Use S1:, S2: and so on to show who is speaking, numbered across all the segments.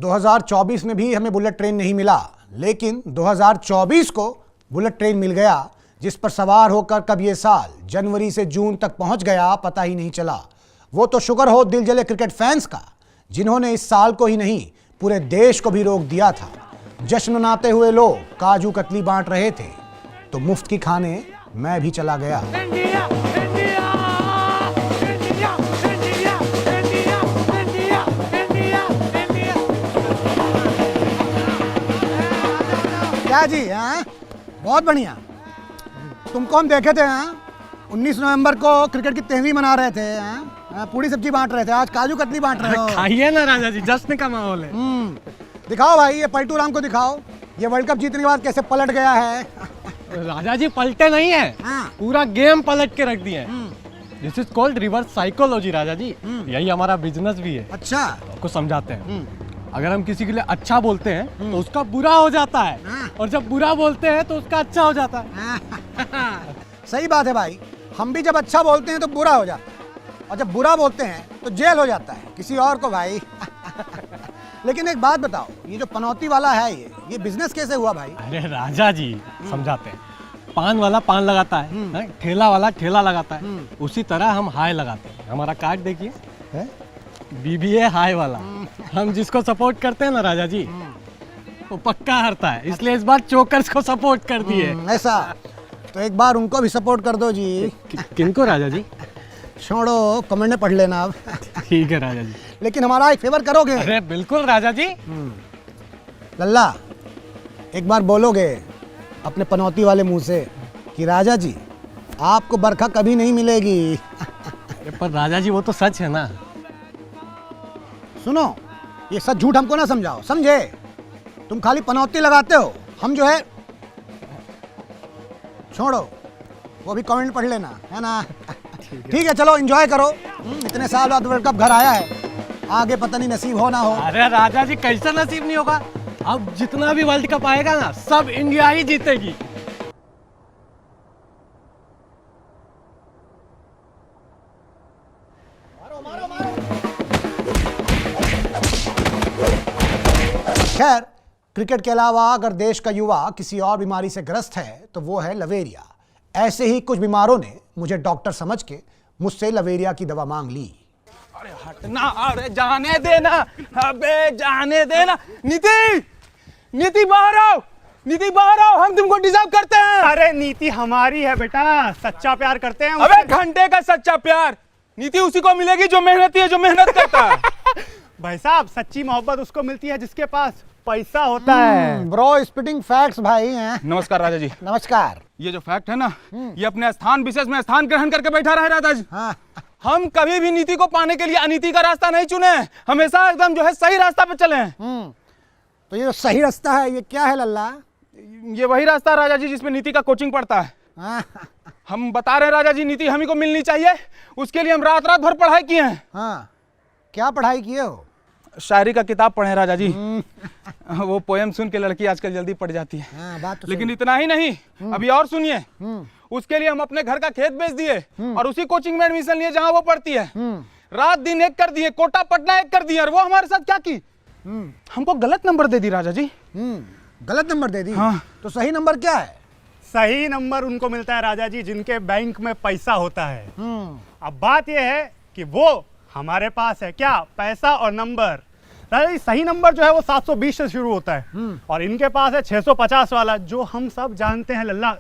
S1: 2024 में भी हमें बुलेट ट्रेन नहीं मिला, लेकिन 2024 को बुलेट ट्रेन मिल गया, जिस पर सवार होकर कब ये साल जनवरी से जून तक पहुंच गया पता ही नहीं चला। वो तो शुक्र हो दिल जले क्रिकेट फैंस का, जिन्होंने इस साल को ही नहीं पूरे देश को भी रोक दिया था। जश्न मनाते हुए लोग काजू कतली बांट रहे थे, तो मुफ्त की खाने मैं भी चला गया।
S2: India, India, India, India, India, India, India, India.
S1: क्या जी, हाँ बहुत बढ़िया। तुमको हम देखे थे, हाँ 19 नवंबर को क्रिकेट की 13वीं मना रहे थे, हाँ पूरी सब्जी बांट रहे थे, आज काजू कतली बांट रहे हो।
S3: खाइए ना राजा जी, जश्न का माहौल है।
S1: दिखाओ भाई, ये पलटू राम को दिखाओ, ये वर्ल्ड कप जीतने के बाद कैसे पलट गया है।
S3: राजा जी पलटे नहीं है,
S1: हाँ।
S3: पूरा गेम पलट के रख दिए हैं। This is called reverse psychology Raja ji. यही हमारा बिजनेस भी है।
S1: अच्छा,
S3: आपको समझाते हैं। अगर हम किसी के लिए अच्छा बोलते हैं तो उसका बुरा हो जाता है, और जब बुरा बोलते हैं तो उसका अच्छा हो जाता है।
S1: सही बात है भाई, हम भी जब अच्छा बोलते हैं तो बुरा हो जाता है, और जब बुरा बोलते हैं तो जेल हो जाता है किसी और को भाई। लेकिन एक बात बताओ, ये जो पनौती वाला है ये बिजनेस कैसे हुआ भाई?
S3: अरे राजा जी समझाते हैं। पान वाला पान लगाता है, ठेला वाला ठेला लगाता है, उसी तरह हम हाय लगाते हैं। हमारा कार्ड देखिए, BBA हाय वाला। हम जिसको सपोर्ट करते हैं ना राजा जी, वो पक्का हारता है, इसलिए इस बार चोकर्स को सपोर्ट कर दिए।
S1: ऐसा तो एक बार उनको भी सपोर्ट कर दो जी।
S3: किनको राजा जी?
S1: छोड़ो, कमेंट में पढ़ लेना अब।
S3: ठीक है राजा जी।
S1: लेकिन हमारा एक फेवर करोगे?
S3: अरे बिल्कुल राजा जी।
S1: लल्ला, एक बार बोलोगे अपने पनौती वाले मुंह से कि राजा जी आपको बरखा कभी नहीं मिलेगी।
S3: पर राजा जी वो तो सच है ना।
S1: सुनो, ये सच झूठ हमको ना समझाओ, समझे? तुम खाली पनौती लगाते हो, हम जो है छोड़ो, वो भी कमेंट पढ़ लेना, है ना? ठीक है, चलो एंजॉय करो। इतने साल बाद वर्ल्ड कप घर आया है, आगे पता नहीं नसीब हो ना हो।
S3: अरे राजा जी कैसा नसीब नहीं होगा? अब जितना भी वर्ल्ड कप आएगा ना, सब इंडिया ही जीतेगी।
S1: खैर, क्रिकेट के अलावा अगर देश का युवा किसी और बीमारी से ग्रस्त है तो वो है लवेरिया। ऐसे ही कुछ बीमारों ने मुझे डॉक्टर समझ के मुझसे लवेरिया की दवा मांग ली।
S4: अरे हटना, अरे जाने देना, अबे जाने देना। नीति, नीति बाहर आओ, नीति बाहर आओ, हम तुमको डिजर्व करते हैं।
S5: अरे नीति हमारी है बेटा, सच्चा प्यार करते हैं।
S4: अबे घंटे का सच्चा प्यार नीति उसी को मिलेगी जो मेहनती है, जो मेहनत करता है।
S5: भाई साहब, सच्ची मोहब्बत उसको मिलती है जिसके पास पैसा होता है।
S1: ब्रो स्पिटिंग फैक्ट्स भाई हैं।
S4: नमस्कार राजा जी।
S1: नमस्कार।
S4: ये जो फैक्ट है ना, ये अपने स्थान विशेष में स्थान ग्रहण करके बैठा रहे राजा जी।
S1: हाँ।
S4: हम कभी भी नीति को पाने के लिए अनीति का रास्ता नहीं चुने, हमेशा एकदम जो है सही रास्ता पे चले हैं।
S1: तो ये जो सही रास्ता है ये क्या है लल्ला?
S4: ये वही रास्ता है राजा जी जिसमें नीति का कोचिंग पड़ता है।
S1: हाँ।
S4: हम बता रहे हैं राजा जी, नीति हमी को मिलनी चाहिए, उसके लिए हम रात रात भर पढ़ाई किए हैं।
S1: हाँ, क्या पढ़ाई किए हो?
S4: शायरी का किताब पढ़े राजा जी। वो पोएम सुन के लड़की आजकल जल्दी पड़ जाती है।
S1: हाँ, बात तो
S4: लेकिन इतना ही नहीं, अभी और सुनिए। उसके लिए हम अपने घर का खेत बेच दिए और उसी कोचिंग में एडमिशन लिए जहां वो पढ़ती है। रात दिन एक कर दिए, कोटा पटना एक कर दिया, और वो हमारे साथ क्या की, हमको गलत नंबर दे दी राजा जी।
S1: गलत नंबर दे दी?
S4: हाँ।
S1: तो सही नंबर क्या है?
S5: सही नंबर उनको मिलता है राजा जी जिनके बैंक में पैसा होता है। अब बात यह है कि वो हमारे पास है क्या, पैसा और नंबर। राजा जी सही नंबर जो है वो 720 से शुरू होता है, और इनके पास है 650 वाला, जो हम सब जानते हैं लल्ला।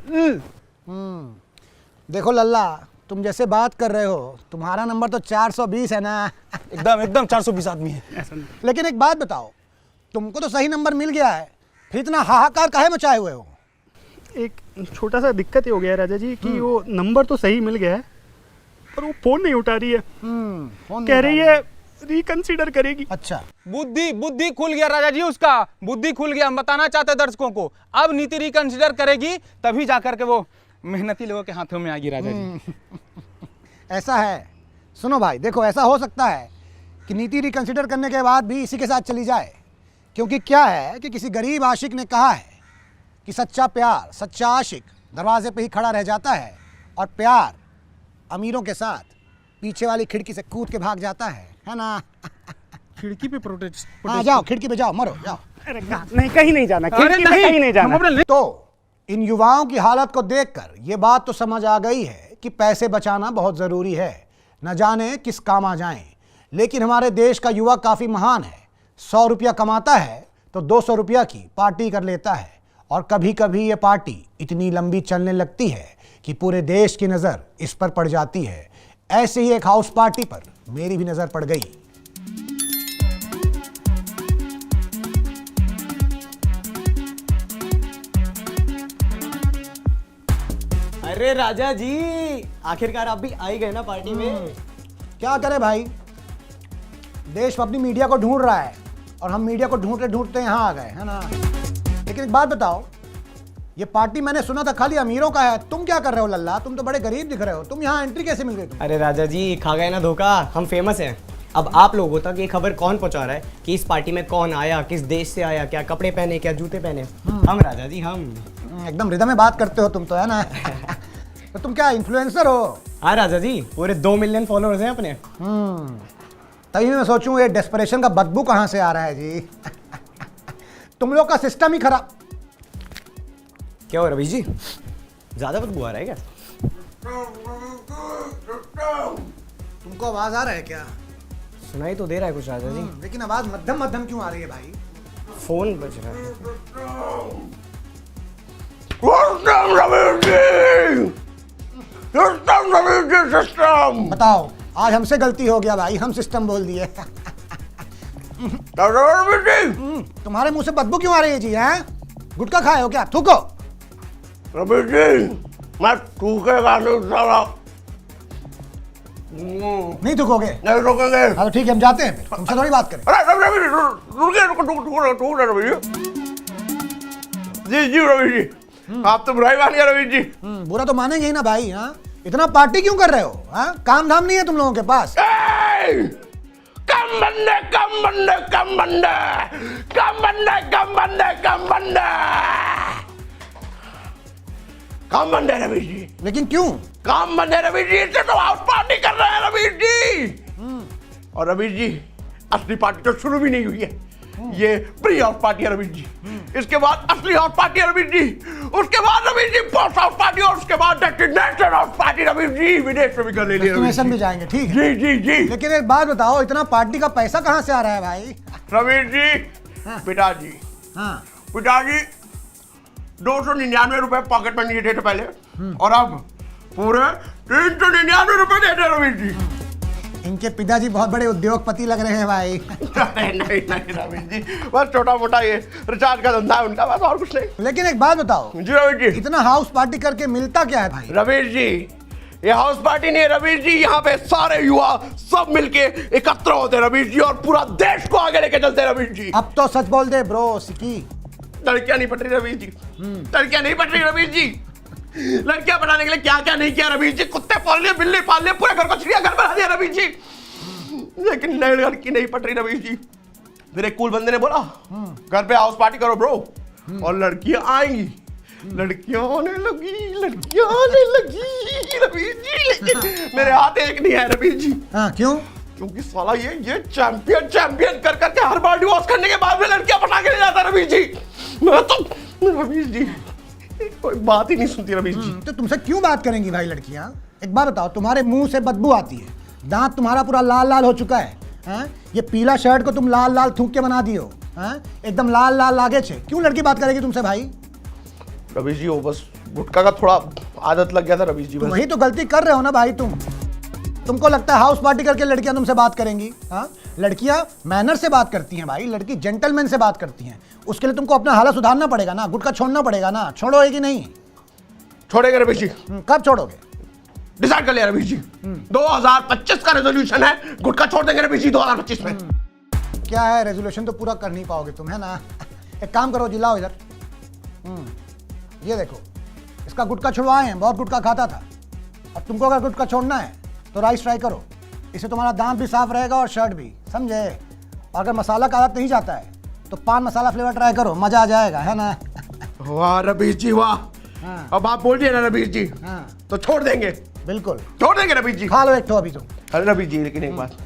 S1: देखो लल्ला, तुम जैसे बात कर रहे हो, तुम्हारा नंबर तो 420 है ना।
S4: एकदम एकदम 420 आदमी है।
S1: लेकिन एक बात बताओ, तुमको तो सही नंबर मिल गया है, फिर इतना हाहाकार काहे मचाए हुए हो?
S5: एक छोटा सा दिक्कत ये हो गया है राजा जी कि वो नंबर तो सही मिल गया है, पर वो फोन नहीं उठा रही है।
S1: फोन
S5: कह रही है रिकंसीडर करेगी।
S1: अच्छा,
S4: बुद्धि खुल गया राजा जी, उसका बुद्धि खुल गया। हम बताना चाहते हैं दर्शकों को, अब नीति रिकंसिडर करेगी तभी जाकर के वो मेहनती लोगों के हाथों में आएगी राजा जी।
S1: ऐसा है। सुनो भाई, देखो ऐसा हो सकता है कि नीति रिकंसिडर करने के बाद भी इसी के साथ चली जाए, क्योंकि क्या है कि किसी गरीब आशिक ने कहा है कि सच्चा प्यार, सच्चा आशिक दरवाजे पे ही खड़ा रह जाता है, और प्यार अमीरों के साथ पीछे वाली खिड़की से कूद के भाग जाता है ना?
S3: खिड़की पे प्रोटेस्ट
S1: हाँ जाओ, खिड़की पे जाओ, मरो जाओ।
S5: अरे नहीं, कहीं नहीं जाना,
S4: अरे
S5: खिड़की में कहीं नहीं जाना।
S1: तो इन युवाओं की हालत को देखकर ये बात तो समझ आ गई है कि पैसे बचाना बहुत ज़रूरी है, न जाने किस काम आ जाएं। लेकिन हमारे देश का युवा काफ़ी महान है। 100 रुपया कमाता है तो 200 रुपया की पार्टी कर लेता है, और कभी कभी ये पार्टी इतनी लंबी चलने लगती है कि पूरे देश की नज़र इस पर पड़ जाती है। ऐसे ही एक हाउस पार्टी पर मेरी भी नज़र पड़ गई।
S6: अरे राजा जी, आखिरकार आप भी आ ही गए ना पार्टी में।
S1: क्या करे भाई, देश अपनी मीडिया को ढूंढ रहा है और हम मीडिया को ढूंढते ढूंढते यहाँ आ गए, है ना। लेकिन एक बात बताओ, ये पार्टी मैंने सुना था खाली अमीरों का है, तुम क्या कर रहे हो लल्ला? तुम तो बड़े गरीब दिख रहे हो, तुम यहाँ एंट्री कैसे मिल गई तुम?
S6: अरे राजा जी, खा गए ना धोखा, हम फेमस हैं। अब आप लोगों तक ये खबर कौन पहुंचा रहा है कि इस पार्टी में कौन आया, किस देश से आया, क्या कपड़े पहने, क्या जूते पहने? हम राजा जी, हम।
S1: एकदम रिदम में बात करते हो तुम तो, है ना। तो तुम क्या इन्फ्लुएंसर हो?
S6: हाँ राजा जी, पूरे 2 मिलियन फॉलोअर्स हैं अपने।
S1: तभी मैं सोचूं ये डेस्परेशन का बदबू कहाँ से आ रहा है जी। तुम लोग का सिस्टम ही खराब।
S6: क्या हो रवि जी, ज्यादा बदबू आ रहा है क्या?
S1: तुमको आवाज आ रहा है क्या?
S6: सुनाई तो दे रहा है कुछ राजा जी।
S1: लेकिन आवाज मध्यम मध्यम क्यों आ रही है भाई?
S6: फोन बज रहा है।
S1: बताओ, आज हमसे गलती हो गया भाई, हम सिस्टम बोल दिए। तुम्हारे मुंह से बदबू क्यों आ रही है जी? हैं? गुटखा खाए हो क्या? थूको।
S7: रवि जी, मैं थूकेगा नहीं साला।
S1: नहीं थूकोगे?
S7: नहीं रुकेंगे।
S1: हाँ तो ठीक है, हम जाते हैं, फिर तुमसे थोड़ी बात करें।
S7: अरे रवि रवि रुकिए, रवि जी। जी रवि जी, आप तो बुराई मान गए रवि जी।
S1: बुरा तो मानेंगे ही ना भाई। हाँ, इतना पार्टी क्यों कर रहे हो? हाँ, काम धाम नहीं है तुम लोगों के पास?
S7: कम बंदे, कम बंदे, कम बंदे, कम बंदे, कम बंदे, कम बंदे, कम बंदे रवि जी।
S1: लेकिन क्यों?
S7: काम बंदे रवि जी, इससे तो हाउस पार्टी कर रहे हैं रवि जी। और रवि जी, असली पार्टी तो शुरू भी नहीं हुई है, ये प्री हाउस पार्टी है रवि जी। इसके बाद असली हाउस पार्टी है रवि जी, उसके बाद Ravi ji post house party, और उसके बाद destination house party Ravi ji. विदेश में भी कर ले लिया
S1: डेस्टिनेशन भी जाएंगे, ठीक है।
S7: जी जी जी।
S1: लेकिन एक बात बताओ, इतना पार्टी का पैसा कहाँ से आ रहा है भाई?
S7: रवि जी, पिताजी,
S1: हाँ,
S7: पिताजी 299 रुपए पॉकेट में नहीं थे पहले, और अब पूरे 399 रुपए देते रवि जी।
S1: इनके पिताजी बहुत बड़े उद्योगपति लग रहे हैं भाई।
S7: नहीं नहीं नहीं रवि जी, बस छोटा मोटा ये रिचार्ज का धंधा है उनका, बस और कुछ नहीं।
S1: लेकिन एक बात बताओ,
S7: जी रवि जी।
S1: इतना हाउस पार्टी करके मिलता क्या है भाई?
S7: रवि जी, ये हाउस पार्टी नहीं है रवि जी, यहाँ पे सारे युवा सब मिलके एकत्र होते हैं रवि जी, और पूरा देश को आगे लेके चलते हैं रवि जी।
S1: अब तो सच बोल दे ब्रो सिकी।
S7: लड़कियां नहीं पट रही रवि जी, लड़कियां नहीं पट रही रवि जी। लड़कियां बनाने के लिए क्या क्या नहीं किया रवि जी, कुत्ते पाल लिए, बिल्ली पाल लिए, पूरे घर को चिड़ियाघर बना दिया रवि जी, लेकिन नई लड़की नहीं पट रही रवि जी। फिर एक कूल बंदे ने बोला, घर पे हाउस पार्टी करो ब्रो, और लड़कियां आएंगी। लड़कियां आने लगी, लड़कियां आने लगी रवि जी, लेकिन मेरे हाथ एक नहीं है रवि जी।
S1: हाँ, क्यों?
S7: क्योंकि साला ये चैंपियन चैंपियन कर करके हर बार डिवोर्स करने के बाद में लड़कियां पटा के ले जाता रवि जी। मैं तो रवि जी कोई बात ही नहीं सुनती रवि जी।
S1: तो तुमसे क्यों बात करेंगी भाई लड़कियां? एक बात बताओ, तुम्हारे मुंह से बदबू आती है, दांत तुम्हारा पूरा लाल लाल हो चुका है, हैं? ये पीला शर्ट को तुम लाल लाल थूक के बना दियो, हैं? एकदम लाल लाल लागे छे। क्यों लड़की बात करेगी तुमसे भाई?
S7: रवि जी वो बस गुटखा का थोड़ा आदत लग गया था रवि जी।
S1: तो वही तो गलती कर रहे हो ना भाई तुमको लगता है हाउस पार्टी करके लड़कियां तुमसे बात करेंगी? हाँ, लड़कियां मैनर से बात करती हैं भाई, लड़की जेंटलमैन से बात करती हैं। उसके लिए तुमको अपना हालत सुधारना पड़ेगा ना, गुटखा छोड़ना पड़ेगा ना। छोड़ोगे कि नहीं?
S7: छोड़ेंगे रवि जी।
S1: कब छोड़ोगे?
S7: डिसाइड कर लिया रवि जी, 2025 का रेजोल्यूशन है, गुटखा छोड़ देंगे रवि जी 2025 में।
S1: क्या है रेजोल्यूशन तो पूरा कर नहीं पाओगे तुम, है ना। एक काम करो जी, लाओ इधर। ये देखो, इसका गुटखा छुड़वाए हैं, बहुत गुटखा खाता था। और तुमको अगर गुटखा छोड़ना है तो राइस ट्राई करो, इससे तुम्हारा दांत भी साफ रहेगा और शर्ट भी, समझे। और अगर मसाला का आदत नहीं जाता है तो पान मसाला फ्लेवर ट्राई करो, मजा आ जाएगा, है ना।
S7: वाह रवि जी वाह।
S1: हाँ।
S7: अब आप बोल दिए ना रवि जी,
S1: हाँ,
S7: तो छोड़ देंगे,
S1: बिल्कुल।
S7: छोड़ देंगे रवि जी।
S1: खा लो एक तो अभी तुम।
S7: अरे रवि जी, लेकिन एक बात,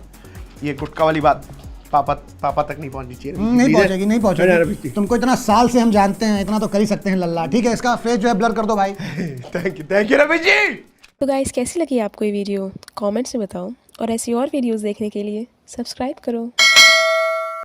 S7: ये गुटखा वाली बात पापा तक नहीं पहुंचनी चाहिए रवीश जी,
S1: नहीं
S7: please।
S1: पहुंचेगी, नहीं
S7: है ना, रवीश
S1: पहुंचेगी।
S7: जी?
S1: तुमको इतना साल से हम जानते हैं, इतना तो कर ही सकते हैं लल्ला। ठीक है, इसका फेस जो है ब्लर कर दो भाई।
S7: थैंक यू रवीश जी।
S8: तो गाइस कैसी लगी आपको ये वीडियो कमेंट्स में बताओ और ऐसी और वीडियोस देखने के लिए सब्सक्राइब करो।